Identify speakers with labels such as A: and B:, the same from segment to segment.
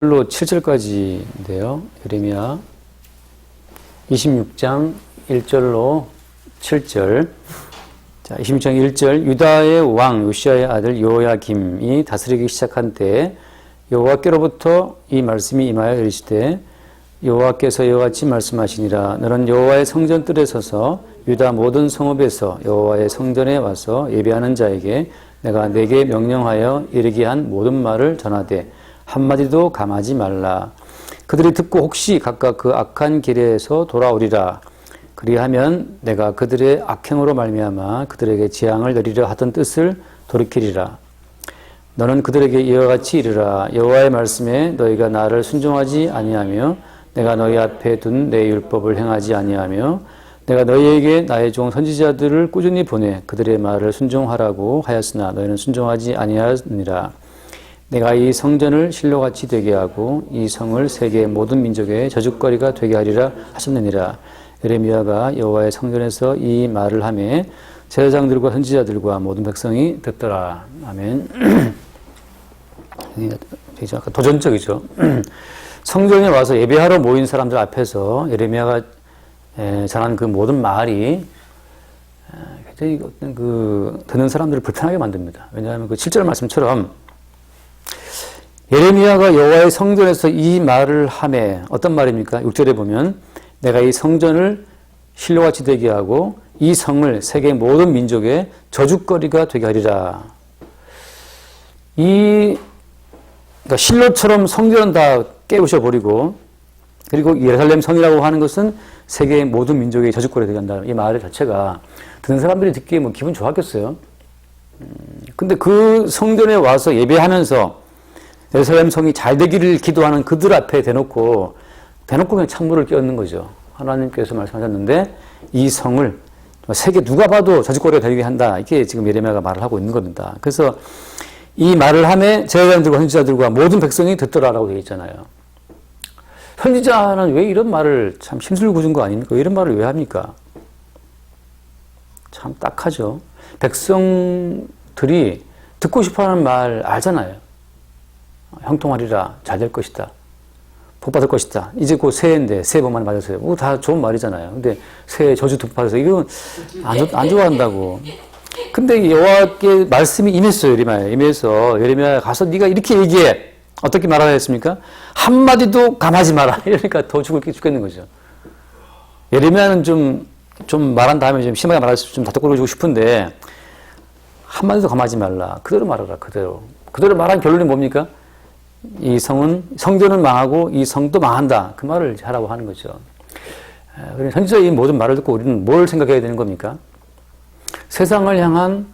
A: 1절로 7절까지인데요. 예레미야 26장 1절로 7절. 자, 26장 1절. 유다의 왕 요시야의 아들 요야김이 다스리기 시작한 때에 여호와께로부터 이 말씀이 임하여 이르시되 여호와께서 이와 같이 말씀하시니라. 너는 여호와의 성전 뜰에 서서 유다 모든 성읍에서 여호와의 성전에 와서 예배하는 자에게 내가 내게 명령하여 이르게 한 모든 말을 전하되 한마디도 감하지 말라. 그들이 듣고 혹시 각각 그 악한 길에서 돌아오리라. 그리하면 내가 그들의 악행으로 말미암아 그들에게 재앙을 내리려 하던 뜻을 돌이키리라. 너는 그들에게 이와 같이 이르라. 여호와의 말씀에 너희가 나를 순종하지 아니하며 내가 너희 앞에 둔 내 율법을 행하지 아니하며 내가 너희에게 나의 종 선지자들을 꾸준히 보내 그들의 말을 순종하라고 하였으나 너희는 순종하지 아니하였느니라. 내가 이 성전을 실로같이 되게 하고 이 성을 세계 모든 민족의 저주거리가 되게 하리라 하셨느니라. 예레미야가 여호와의 성전에서 이 말을 하매 제사장들과 선지자들과 모든 백성이 듣더라. 아멘. 되게 약간 도전적이죠. 성전에 와서 예배하러 모인 사람들 앞에서 예레미야가 전한 그 모든 말이 굉장히 어떤 듣는 사람들을 불편하게 만듭니다. 왜냐하면 그 7절 말씀처럼 예레미야가 여호와의 성전에서 이 말을 하매 어떤 말입니까? 6절에 보면 내가 이 성전을 실로같이 되게 하고 이 성을 세계 모든 민족의 저주거리가 되게 하리라. 그러니까 실로처럼 성전은 다 깨부셔 버리고 그리고 예루살렘 성이라고 하는 것은 세계 모든 민족의 저주거리가 되게 한다. 이 말 자체가 듣는 사람들이 듣기에 뭐 기분 좋았겠어요. 근데 그 성전에 와서 예배하면서 예루살렘 성이 잘 되기를 기도하는 그들 앞에 대놓고 그냥 창문을 끼얹는 거죠. 하나님께서 말씀하셨는데 이 성을 세계 누가 봐도 저주거리가 되게 한다. 이게 지금 예레미야가 말을 하고 있는 겁니다. 그래서 이 말을 하매 제사장들과 선지자들과 모든 백성이 듣더라라고 되어 있잖아요. 선지자는 왜 이런 말을 참 심술궂은 거 아닙니까? 이런 말을 왜 합니까? 참 딱하죠. 백성들이 듣고 싶어하는 말 알잖아요. 형통하리라, 잘 될 것이다, 복 받을 것이다. 이제 곧 새해인데 새해 복 많이 받으세요. 뭐 다 좋은 말이잖아요. 근데 새해 저주 받으세요. 이건 안 좋아한다고. 근데 여호와께 말씀이 임했어요. 임해서 예레미야 가서 네가 이렇게 얘기해. 어떻게 말하라 했습니까? 한마디도 감하지 마라. 이러니까 더 죽겠는 거죠. 예레미야는 좀 말한 다음에 좀 심하게 말할 수 좀 다독거려주고 싶은데 한마디도 감하지 말라. 그대로 말하라. 그대로 말한 결론이 뭡니까? 이 성전은 망하고 이 성도 망한다. 그 말을 하라고 하는 거죠. 그래서 선지자의 이 모든 말을 듣고 우리는 뭘 생각해야 되는 겁니까? 세상을 향한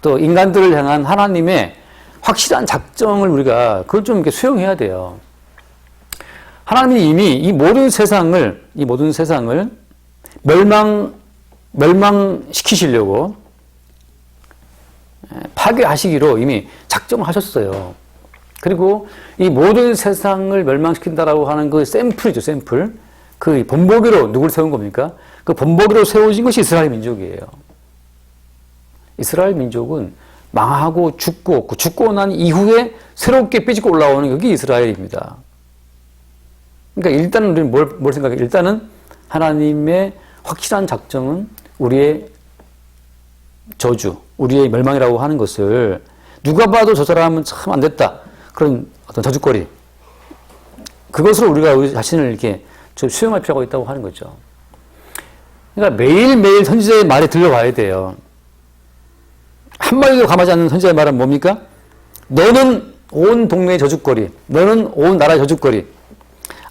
A: 또 인간들을 향한 하나님의 확실한 작정을 우리가 그걸 좀 이렇게 수용해야 돼요. 하나님이 이미 이 모든 세상을 멸망시키시려고 파괴하시기로 이미 작정하셨어요. 그리고 이 모든 세상을 멸망시킨다라고 하는 그 샘플이죠, 샘플. 그 본보기로 누굴 세운 겁니까? 그 본보기로 세워진 것이 이스라엘 민족이에요. 이스라엘 민족은 망하고 죽고 난 이후에 새롭게 삐지고 올라오는 여기 이스라엘입니다. 그러니까 일단은 우리는 뭘 생각해요? 일단은 하나님의 확실한 작정은 우리의 저주, 우리의 멸망이라고 하는 것을 누가 봐도 저 사람은 참 안 됐다. 그런 어떤 저주거리. 그것을 우리가 우리 자신을 이렇게 좀 수용할 필요가 있다고 하는 거죠. 그러니까 매일매일 선지자의 말에 들려와야 돼요. 한마디도 감하지 않는 선지자의 말은 뭡니까? 너는 온 동네의 저주거리. 너는 온 나라의 저주거리.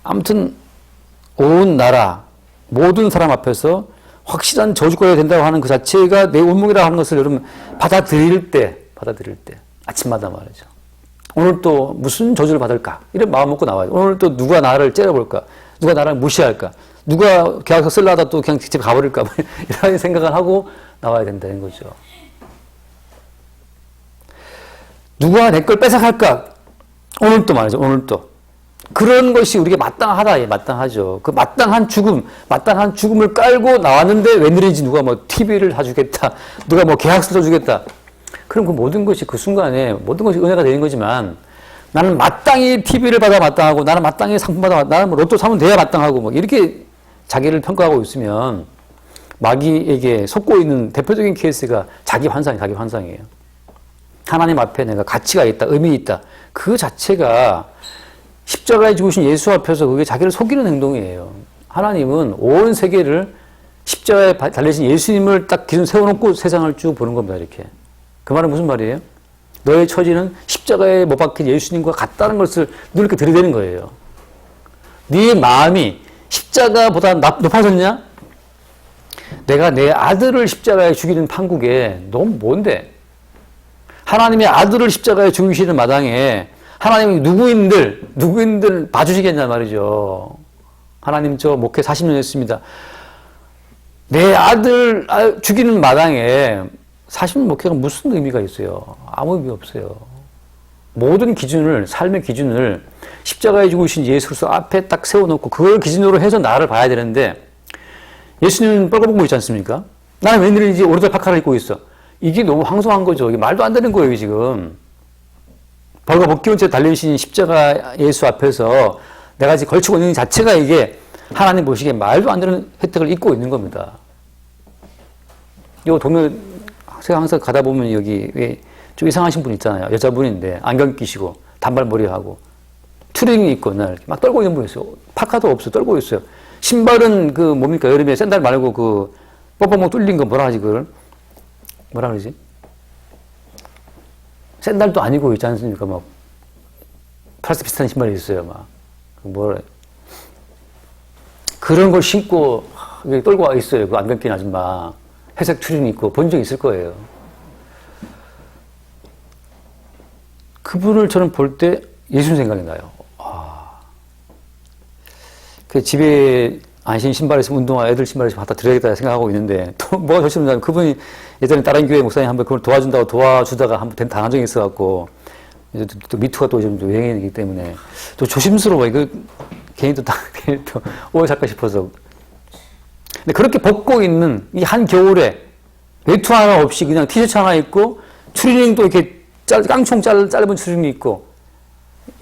A: 아무튼 온 나라 모든 사람 앞에서 확실한 저주거리가 된다고 하는 그 자체가 내 운명이라고 하는 것을 여러분 받아들일 때 아침마다 말이죠. 오늘 또 무슨 저주를 받을까? 이런 마음 먹고 나와요. 오늘 또 누가 나를 째려볼까? 누가 나를 무시할까? 누가 계약서 쓸라다 또 그냥 집에 가버릴까? 이런 생각을 하고 나와야 된다는 거죠. 누가 내 걸 뺏어갈까? 오늘 또 말이죠. 오늘 또. 그런 것이 우리가 마땅하죠. 그 마땅한 죽음을 깔고 나왔는데 웬일인지 누가 뭐 TV를 사주겠다, 누가 뭐 계약서를 주겠다, 그럼 그 모든 것이 그 순간에 모든 것이 은혜가 되는 거지만 나는 마땅히 TV를 받아 마땅하고 나는 마땅히 상품 받아 나는 뭐 로또 사면 돼야 마땅하고 뭐 이렇게 자기를 평가하고 있으면 마귀에게 속고 있는 대표적인 케이스가 자기 환상이에요. 하나님 앞에 내가 가치가 있다, 의미 있다. 그 자체가 십자가에 죽으신 예수 앞에서 그게 자기를 속이는 행동이에요. 하나님은 온 세계를 십자가에 달리신 예수님을 딱 기준 세워놓고 세상을 쭉 보는 겁니다. 이렇게. 그 말은 무슨 말이에요? 너의 처지는 십자가에 못 박힌 예수님과 같다는 것을 늘 이렇게 들이대는 거예요. 네 마음이 십자가보다 높아졌냐? 내가 내 아들을 십자가에 죽이는 판국에 넌 뭔데? 하나님의 아들을 십자가에 죽이시는 마당에 하나님이 누구인들 봐주시겠냐 말이죠. 하나님 저 목회 40년 했습니다. 내 아들 죽이는 마당에 40년 목회가 무슨 의미가 있어요? 아무 의미 없어요. 모든 기준을, 삶의 기준을 십자가에 죽으신 예수 그리스도 앞에 딱 세워놓고 그걸 기준으로 해서 나를 봐야 되는데 예수님은 뻘거벗고 있지 않습니까? 나는 웬일인지 오르다 파카를 입고 있어. 이게 너무 황송한 거죠. 이게 말도 안 되는 거예요, 지금. 벌거벗기운 채 달리신 십자가 예수 앞에서 내가 지금 걸치고 있는 자체가 이게 하나님 보시기에 말도 안 되는 혜택을 입고 있는 겁니다. 요 동네 제가 항상 가다 보면 여기 왜 좀 이상하신 분 있잖아요. 여자분인데 안경 끼시고 단발머리하고 트레이닝 입고 날 막 떨고 있는 분 있어요. 파카도 없어 떨고 있어요. 신발은 그 뭡니까 여름에 샌들 말고 그 뻐뻐먹 뚫린 거 뭐라 하지 그걸 뭐라 그러지? 샌들도 아니고 있지 않습니까? 막 팔스 비슷한 신발이 있어요. 막 뭐래 그런 걸 신고 떨고 와 있어요. 그 안경 낀 아줌마 회색 트레이닝 입고 본 적 있을 거예요. 그분을 저는 볼 때 예수님 생각이 나요. 그 집에 안신 신발 있으면 운동화 애들 신발 있으면 갖다 드려야겠다 생각하고 있는데 또 뭐가 좋습니다. 그분이 예전에 다른 교회 목사님 한번 그걸 도와준다고 도와주다가 한번 당한 적이 있어갖고 이제 또 미투가 또 지금 유행이기 때문에 또 조심스러워요. 그 괜히 또 오해 살까 싶어서. 근데 그렇게 벗고 있는 이 한 겨울에 외투 하나 없이 그냥 티셔츠 하나 입고 추리닝도 이렇게 깡총 짧은 추리닝 입고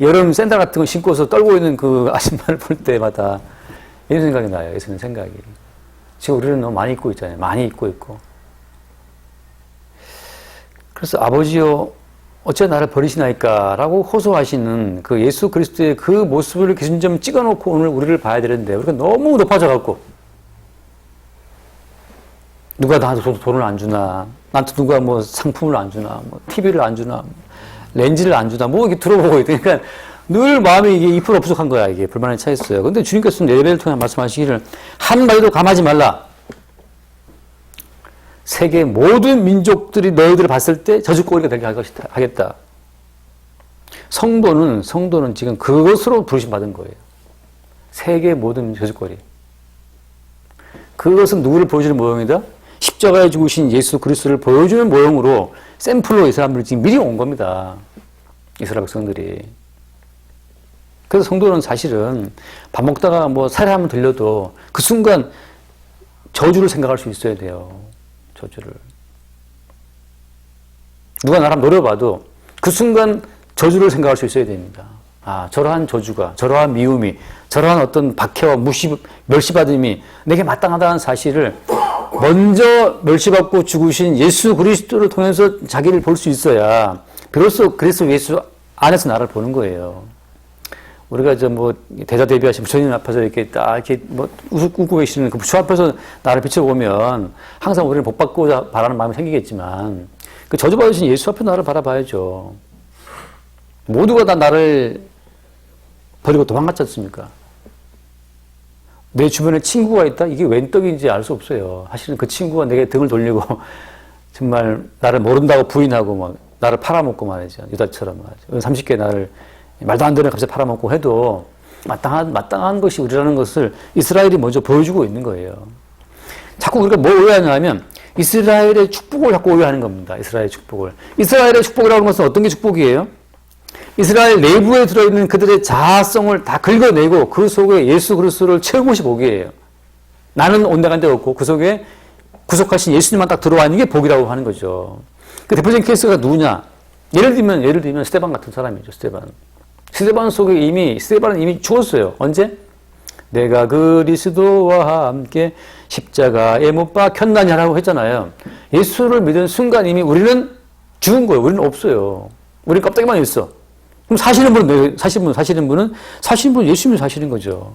A: 여름 샌들 같은 거 신고서 떨고 있는 그 아줌마를 볼 때마다 이런 생각이 나요. 예수님 생각이. 지금 우리는 너무 많이 입고 있잖아요. 많이 입고 있고. 그래서 아버지요, 어째 나를 버리시나이까? 라고 호소하시는 그 예수 그리스도의 그 모습을 기준점 찍어놓고 오늘 우리를 봐야 되는데, 우리가 너무 높아져갖고, 누가 나한테 돈을 안 주나, 나한테 누가 뭐 상품을 안 주나, 뭐 TV를 안 주나, 렌즈를 안 주나, 뭐 이렇게 들어보고 있으니까, 그러니까 늘 마음이 이게 2% 부족한 거야, 이게. 불만에 차 있어요. 근데 주님께서는 예배를 통해 말씀하시기를, 한마디도 감하지 말라. 세계 모든 민족들이 너희들을 봤을 때 저주거리가 되게 하겠다. 성도는 지금 그것으로 부르심받은 거예요. 세계 모든 저주거리. 그것은 누구를 보여주는 모형이다? 십자가에 죽으신 예수 그리스도를 보여주는 모형으로 샘플로 이 사람들이 지금 미리 온 겁니다. 이스라엘 백성들이. 그래서 성도는 사실은 밥 먹다가 뭐 살해하면 들려도 그 순간 저주를 생각할 수 있어야 돼요. 저주를. 누가 나랑 노려봐도 그 순간 저주를 생각할 수 있어야 됩니다. 아, 저러한 저주가, 저러한 미움이, 저러한 어떤 박해와 멸시받음이 내게 마땅하다는 사실을 먼저 멸시받고 죽으신 예수 그리스도를 통해서 자기를 볼 수 있어야 비로소 그리스도 예수 안에서 나를 보는 거예요. 우리가 대자대비하신 부처님 앞에서 이렇게 딱 이렇게 웃고 계시는 그 부처 앞에서 나를 비춰보면 항상 우리는 복 받고자 바라는 마음이 생기겠지만 그 저주받으신 예수 앞에 나를 바라봐야죠. 모두가 다 나를 버리고 도망갔지 않습니까? 내 주변에 친구가 있다? 이게 웬 떡인지 알 수 없어요. 사실은 그 친구가 내게 등을 돌리고 정말 나를 모른다고 부인하고 막 나를 팔아먹고 말이죠. 유다처럼 말이죠. 30개 나를 말도 안 되는 값에 팔아먹고 해도 마땅한 것이 우리라는 것을 이스라엘이 먼저 보여주고 있는 거예요. 자꾸 우리가 뭘 오해하냐면 이스라엘의 축복을 자꾸 오해하는 겁니다. 이스라엘의 축복을. 이스라엘의 축복이라고 하는 것은 어떤 게 축복이에요? 이스라엘 내부에 들어있는 그들의 자아성을 다 긁어내고 그 속에 예수 그리스도를 채우는 것이 복이에요. 나는 온데간데 없고 그 속에 구속하신 예수님만 딱 들어와 있는 게 복이라고 하는 거죠. 그 대표적인 케이스가 누구냐? 예를 들면 스데반 같은 사람이죠. 스데반은 이미 죽었어요. 언제? 내가 그리스도와 함께 십자가에 못 박혔나냐라고 했잖아요. 예수를 믿은 순간 이미 우리는 죽은 거예요. 우리는 없어요. 우리는 껍데기만 있어. 그럼 사시는 분은 예수님을 사시는 거죠.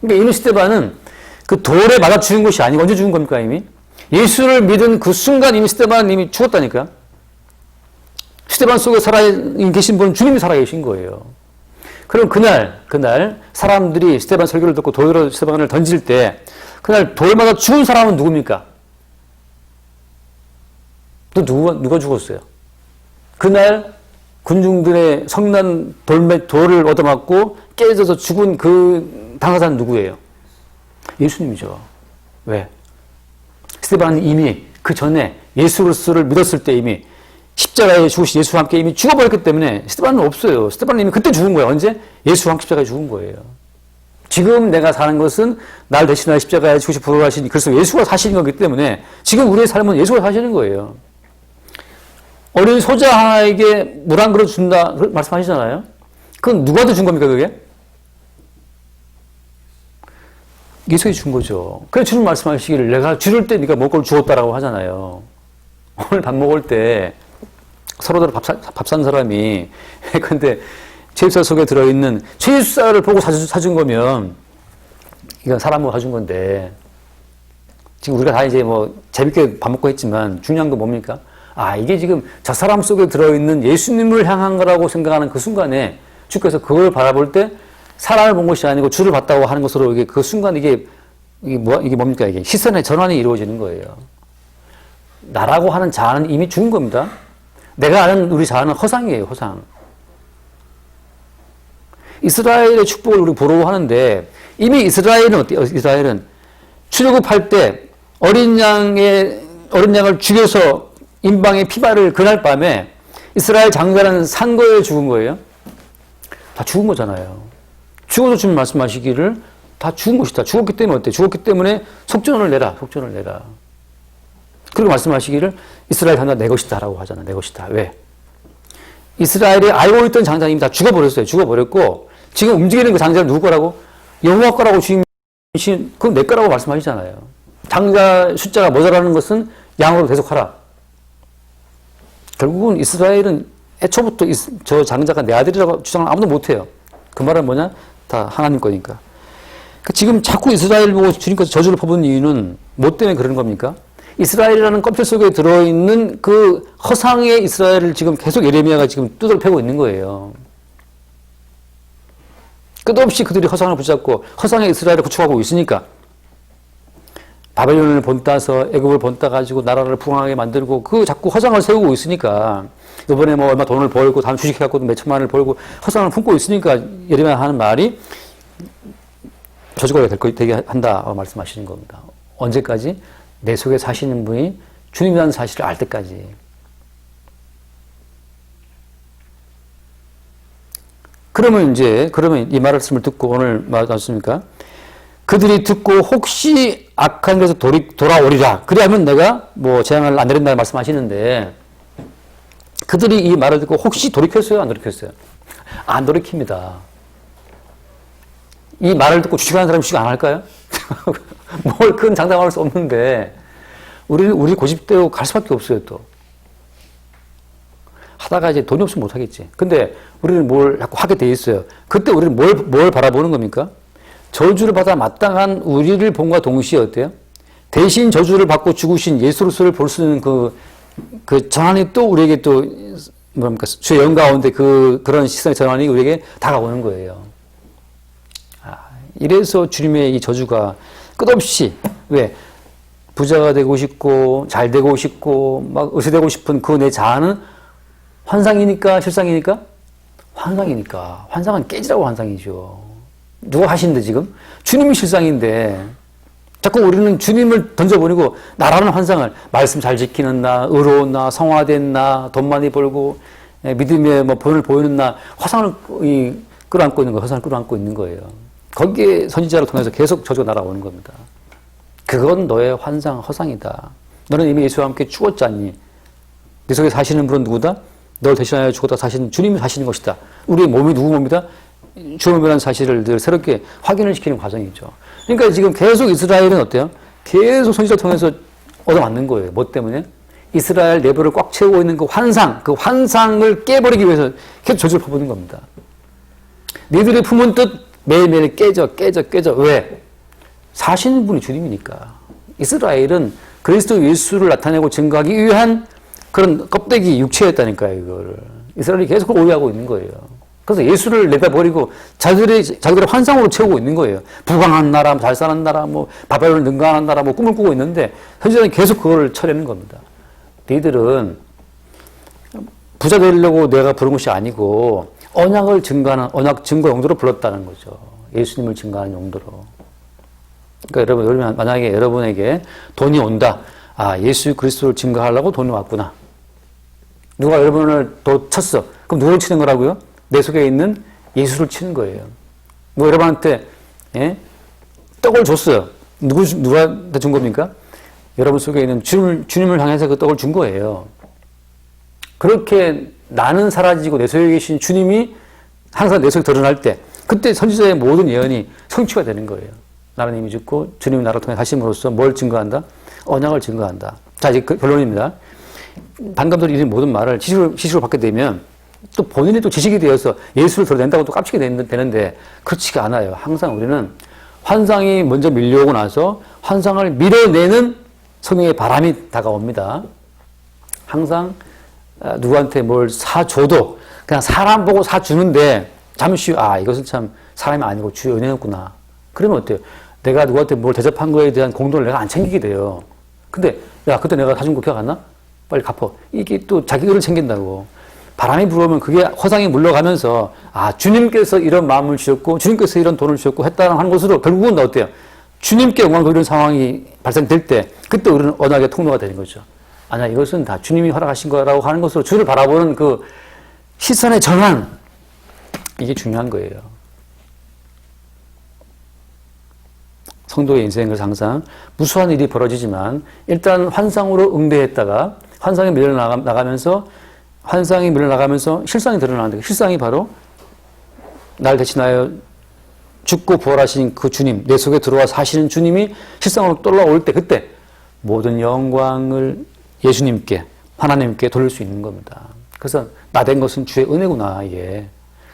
A: 그러니까 이미 스데반은 그 돌에 맞아 죽은 것이 아니고 언제 죽은 겁니까, 이미? 예수를 믿은 그 순간 이미 스데반은 이미 죽었다니까요. 스데반 속에 살아계신 분은 주님이 살아계신 거예요. 그럼 그날 사람들이 스데반 설교를 듣고 돌로 스데반을 던질 때 그날 돌마다 죽은 사람은 누굽니까? 또 누가 죽었어요? 그날 군중들의 성난 돌을 얻어맞고 깨져서 죽은 그 당사자는 누구예요? 예수님이죠. 왜? 스데반은 이미 그 전에 예수 그리스도를 믿었을 때 이미 십자가에 죽으신 예수와 함께 이미 죽어버렸기 때문에 스데반은 없어요. 스데반은 이미 그때 죽은 거예요. 언제? 예수와 함께 십자가에 죽은 거예요. 지금 내가 사는 것은 날 대신하여 십자가에 죽으시 부활하신 그래서 예수가 사시는 거기 때문에 지금 우리의 삶은 예수가 사시는 거예요. 어린 소자 하나에게 물 한 그릇 준다 말씀하시잖아요. 그건 누구한테 준 겁니까, 그게? 예수에 준 거죠. 그래서 주님 말씀하시기를 내가 줄일 때 네가 먹을 걸 주었다라고 하잖아요. 오늘 밥 먹을 때 서로들 밥 산 사람이 근데 채집사 속에 들어있는 채집사를 보고 사준 거면 이건 사람으로 사준 건데 지금 우리가 다 이제 뭐 재밌게 밥 먹고 했지만 중요한 건 뭡니까? 이게 지금 저 사람 속에 들어있는 예수님을 향한 거라고 생각하는 그 순간에 주께서 그걸 바라볼 때 사람을 본 것이 아니고 주를 봤다고 하는 것으로 이게 그 순간 이게 뭡니까? 이게 시선의 전환이 이루어지는 거예요. 나라고 하는 자아는 이미 죽은 겁니다. 내가 아는 우리 자아는 허상이에요, 허상. 이스라엘의 축복을 우리 보려고 하는데 이미 이스라엘은 어때요? 이스라엘은 출애굽할 때 어린 양을 죽여서 임방에 피바를 그날 밤에 이스라엘 장자는 산 거예요, 죽은 거예요? 다 죽은 거잖아요. 죽어서 주님 말씀하시기를 다 죽은 것이다. 죽었기 때문에 어때? 죽었기 때문에 속전을 내라. 그리고 말씀하시기를 이스라엘 장자 내 것이다 라고 하잖아요. 내 것이다. 왜? 이스라엘이 알고 있던 장자는 이미 다 죽어버렸어요. 죽어버렸고 지금 움직이는 그 장자는 누구 거라고? 여호와 거라고 주님이 그건 내 거라고 말씀하시잖아요. 장자 숫자가 모자라는 것은 양으로 계속하라. 결국은 이스라엘은 애초부터 저 장자가 내 아들이라고 주장을 아무도 못해요. 그 말은 뭐냐? 다 하나님 거니까. 지금 자꾸 이스라엘 보고 주님께서 저주를 퍼부은 이유는 뭐 때문에 그러는 겁니까? 이스라엘이라는 껍질 속에 들어있는 그 허상의 이스라엘을 지금 계속 예레미야가 지금 뚜드러 패고 있는 거예요. 끝없이 그들이 허상을 붙잡고 허상의 이스라엘을 구축하고 있으니까 바벨론을 본따서 애굽을 본따가지고 나라를 부강하게 만들고 그 자꾸 허상을 세우고 있으니까 이번에 뭐 얼마 돈을 벌고 다음 주식해갖고 몇 천만을 벌고 허상을 품고 있으니까 예레미야 하는 말이 저주가 되게 한다 말씀하시는 겁니다. 언제까지? 내 속에 사시는 분이 주님이라는 사실을 알 때까지. 그러면 이 말씀을 듣고 오늘 말씀입니까? 그들이 듣고 혹시 악한 것에서 돌아오리라. 그리하면 내가 뭐 재앙을 안 내린다 말씀하시는데 그들이 이 말을 듣고 혹시 돌이켰어요? 안 돌이켰어요? 안 돌이킵니다. 이 말을 듣고 주식하는 사람이 주식 안 할까요? 뭘 큰 장담할 수 없는데 우리 고집대로 갈 수밖에 없어요. 또 하다가 이제 돈이 없으면 못 하겠지. 근데 우리는 뭘 자꾸 하게 돼 있어요. 그때 우리는 뭘 바라보는 겁니까? 저주를 받아 마땅한 우리를 본과 동시에 어때요? 대신 저주를 받고 죽으신 예수 그리스도를 볼 수 있는 그 전환이 또 우리에게 또 뭡니까? 주의 영 가운데 그런 시선의 전환이 우리에게 다가오는 거예요. 이래서 주님의 이 저주가 끝없이 왜 부자가 되고 싶고 잘 되고 싶고 막 의세되고 싶은 그 내 자아는 환상이니까 실상이니까? 환상이니까. 환상은 깨지라고 환상이죠. 누가 하시는데 지금? 주님이 실상인데 자꾸 우리는 주님을 던져버리고 나라는 환상을 말씀 잘 지키는 나, 의로운 나, 성화된 나, 돈 많이 벌고 믿음의 뭐 본을 보이는 나 화상을 끌어안고 있는 거예요. 화상을 끌어안고 있는 거예요. 거기에 선지자를 통해서 계속 저주가 날아오는 겁니다. 그건 너의 환상, 허상이다. 너는 이미 예수와 함께 죽었지 않니? 내 속에 사시는 분은 누구다? 너를 대신하여 죽었다 사시는 주님이 사시는 것이다. 우리의 몸이 누구 몸이다? 주의 몸이라는 사실을 늘 새롭게 확인을 시키는 과정이죠. 그러니까 지금 계속 이스라엘은 어때요? 계속 선지자를 통해서 얻어맞는 거예요. 뭐 때문에? 이스라엘 내부를 꽉 채우고 있는 그 환상을 깨버리기 위해서 계속 저주를 퍼붓는 겁니다. 너희들이 품은 뜻 매일매일 깨져. 왜? 사시는 분이 주님이니까. 이스라엘은 그리스도 예수를 나타내고 증거하기 위한 그런 껍데기 육체였다니까요, 이거를. 이스라엘이 계속 오해하고 있는 거예요. 그래서 예수를 내다버리고 자기들의 환상으로 채우고 있는 거예요. 부강한 나라, 잘 사는 나라, 뭐 바벨론 능가하는 나라, 뭐 꿈을 꾸고 있는데 현재는 계속 그걸 쳐내는 겁니다. 너희들은 부자 되려고 내가 부른 것이 아니고 언약 증거 용도로 불렀다는 거죠. 예수님을 증거하는 용도로. 그러니까 여러분, 만약에 여러분에게 돈이 온다. 아, 예수 그리스도를 증거하려고 돈이 왔구나. 누가 여러분을 또 쳤어. 그럼 누구를 치는 거라고요? 내 속에 있는 예수를 치는 거예요. 누가 여러분한테 떡을 줬어요. 누가 준 겁니까? 여러분 속에 있는 주님을 향해서 그 떡을 준 거예요. 그렇게 나는 사라지고 내 속에 계신 주님이 항상 내 속에 드러날 때 그때 선지자의 모든 예언이 성취가 되는 거예요. 나는 이미 죽고 주님이 나를 통해 하심으로써 뭘 증거한다? 언약을 증거한다. 자, 이제 그 결론입니다. 방금 전에 이 모든 말을 시식으로 받게 되면 또 본인이 또 지식이 되어서 예수를 드러낸다고 또 깝치게 되는데 그렇지가 않아요. 항상 우리는 환상이 먼저 밀려오고 나서 환상을 밀어내는 성령의 바람이 다가옵니다. 항상 누구한테 뭘 사줘도 그냥 사람 보고 사주는데 잠시 이것은 참 사람이 아니고 주의 은혜였구나. 그러면 어때요? 내가 누구한테 뭘 대접한 거에 대한 공돈을 내가 안 챙기게 돼요. 근데 야 그때 내가 사준 거 기억 안 나? 빨리 갚어. 이게 또 자기 의를 챙긴다고. 바람이 불어오면 그게 허상이 물러가면서 주님께서 이런 마음을 주셨고 주님께서 이런 돈을 주셨고 했다는 하는 것으로 결국은 어때요? 주님께 영광 돌리는 상황이 발생될 때 그때 우리는 언약의 통로가 되는 거죠. 아니야 이것은 다 주님이 허락하신 거라고 하는 것으로 주를 바라보는 그 시선의 전환 이게 중요한 거예요. 성도의 인생은 항상 무수한 일이 벌어지지만 일단 환상으로 응대했다가 환상이 밀려나가면서 실상이 드러나는데 실상이 바로 날 대신하여 죽고 부활하신 그 주님, 내 속에 들어와 사시는 주님이 실상으로 떠올라올 때 그때 모든 영광을 예수님께 하나님께 돌릴 수 있는 겁니다. 그래서 나 된 것은 주의 은혜구나 이게.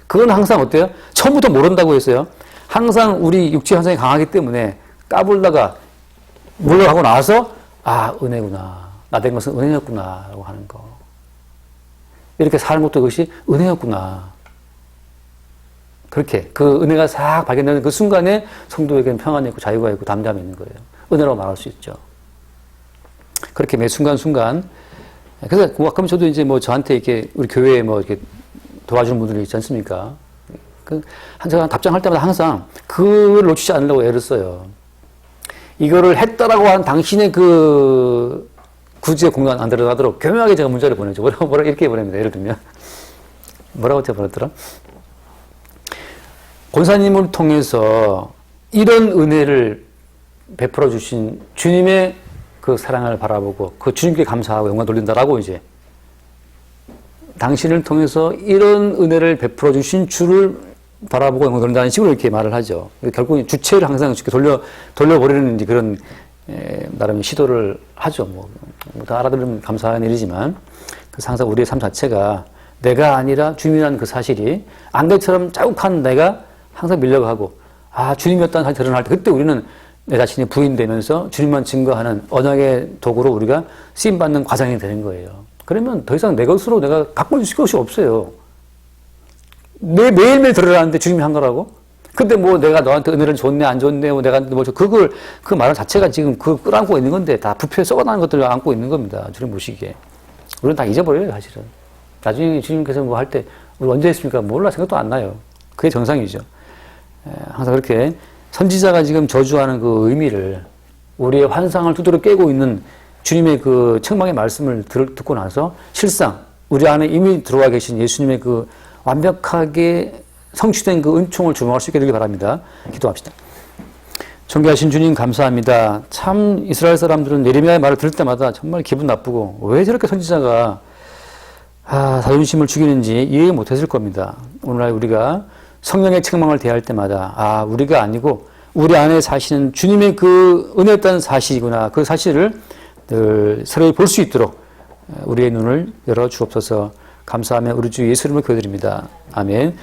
A: 그건 항상 어때요? 처음부터 모른다고 했어요. 항상 우리 육체 현상이 강하기 때문에 까불다가 물러가고 나서 은혜구나. 나 된 것은 은혜였구나 라고 하는 거. 이렇게 사는 것도 그것이 은혜였구나. 그렇게 그 은혜가 싹 발견되는 그 순간에 성도에게는 평안이 있고 자유가 있고 담대함이 있는 거예요. 은혜라고 말할 수 있죠. 그렇게 매 순간순간. 그래서 가끔 저도 이제 뭐 저한테 이렇게 우리 교회에 뭐 이렇게 도와주는 분들이 있지 않습니까? 제가 답장할 때마다 항상 그걸 놓치지 않으려고 애를 써요. 이거를 했다라고 한 당신의 그 구지에 공간 안 들어가도록 교묘하게 제가 문자를 보내죠. 뭐라고 이렇게 보냅니다. 예를 들면. 뭐라고 제가 보냈더라? 권사님을 통해서 이런 은혜를 베풀어 주신 주님의 그 사랑을 바라보고 그 주님께 감사하고 영광 돌린다라고 이제 당신을 통해서 이런 은혜를 베풀어 주신 주를 바라보고 영광 돌린다는 식으로 이렇게 말을 하죠. 결국 주체를 항상 이렇게 돌려버리는 이제 그런 나름 시도를 하죠. 다 알아들으면 감사한 일이지만 그래서 항상 우리의 삶 자체가 내가 아니라 주님이라는 그 사실이 안개처럼 자욱한 내가 항상 밀려가고 주님이었다는 사실이 드러날 때 그때 우리는 내 자신이 부인되면서 주님만 증거하는 언약의 도구로 우리가 쓰임받는 과정이 되는 거예요. 그러면 더 이상 내 것으로 내가 바꿀 것이 없어요. 매일매일 드러나는데 주님이 한 거라고? 근데 뭐 내가 너한테 은혜를 줬네 안 줬네 내가 그 말 자체가 지금 그 끌안고 있는 건데 다 부패에 썩어나는 것들을 안고 있는 겁니다. 주님 보시기에. 우리는 다 잊어버려요 사실은. 나중에 주님께서 뭐 할 때 우리 언제 했습니까? 몰라 생각도 안 나요. 그게 정상이죠. 항상 그렇게 선지자가 지금 저주하는 그 의미를 우리의 환상을 두드려 깨고 있는 주님의 그 책망의 말씀을 듣고 나서 실상 우리 안에 이미 들어와 계신 예수님의 그 완벽하게 성취된 그 은총을 주목할 수 있게 되길 바랍니다. 기도합시다. 존귀하신 주님 감사합니다. 참 이스라엘 사람들은 예레미야의 말을 들을 때마다 정말 기분 나쁘고 왜 저렇게 선지자가 자존심을 죽이는지 이해 못했을 겁니다. 오늘날 우리가 성령의 책망을 대할 때마다 우리가 아니고 우리 안에 사시는 주님의 그 은혜였다는 사실이구나. 그 사실을 늘 새로이 볼 수 있도록 우리의 눈을 열어 주옵소서. 감사하며 우리 주 예수 이름으로 기도드립니다. 아멘.